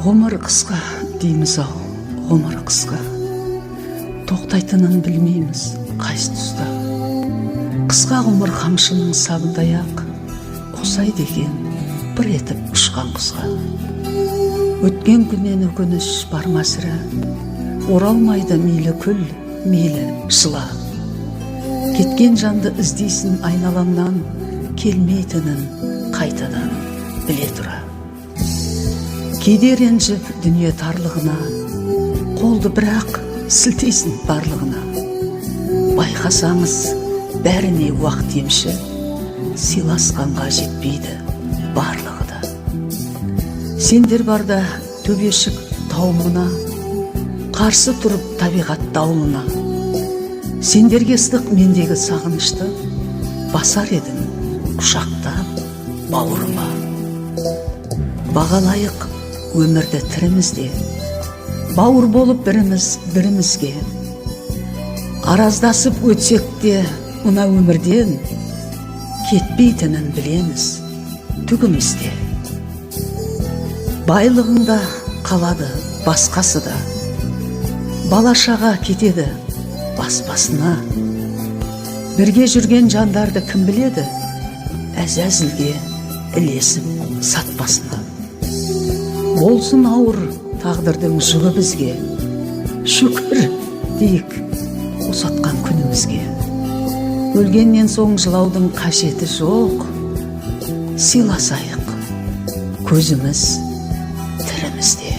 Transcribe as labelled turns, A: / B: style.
A: Ғұмыр қысқа дейміз ау, ғұмыр қысқа. Тоқтайтынын білмейміз қайсы тұста. Қысқа ғұмыр қамшының сабындай ақ, ұқсайды екен бір етіп ұшқан құсқа. Өткен күннен өкініш бар ма сірә, оралмайды мейлі күл, мейлі жыла. Кеткен жанды іздейсің айналаңнан, келмейтінін қайтадан біле тұра. Кейде ренжіп дүние тарлығына, қолды бірақ сілтейсің барлығына. Байқасаңыз бәріне уақыт емші, сыйласқанға жетпейді барлығы да. Сендер барда төбешік тауымына, қарсы тұрып табиғат дауылына. Сендерге ыстық мендегі сағынышты, басар едім құшақтап бауырыма. Бағалайық өмірді тірімізде, бауыр болып біріміз бірімізге. Араздасып өтсек те мына өмірден, кетпейтінін білеміз түгімізде. Байлығында қалады басқасы да, балашаға кетеді бас-басына. Бірге жүрген жандарды кім біледі, әзәзілге ілесіп сатпасына. Болсын ауыр тағдырдың жүгі бізге, шүкір дейік ұсатқан күнімізге. Өлгеннен соң жылаудың қажеті жоқ, сыйласайық көзіміз тірімізде.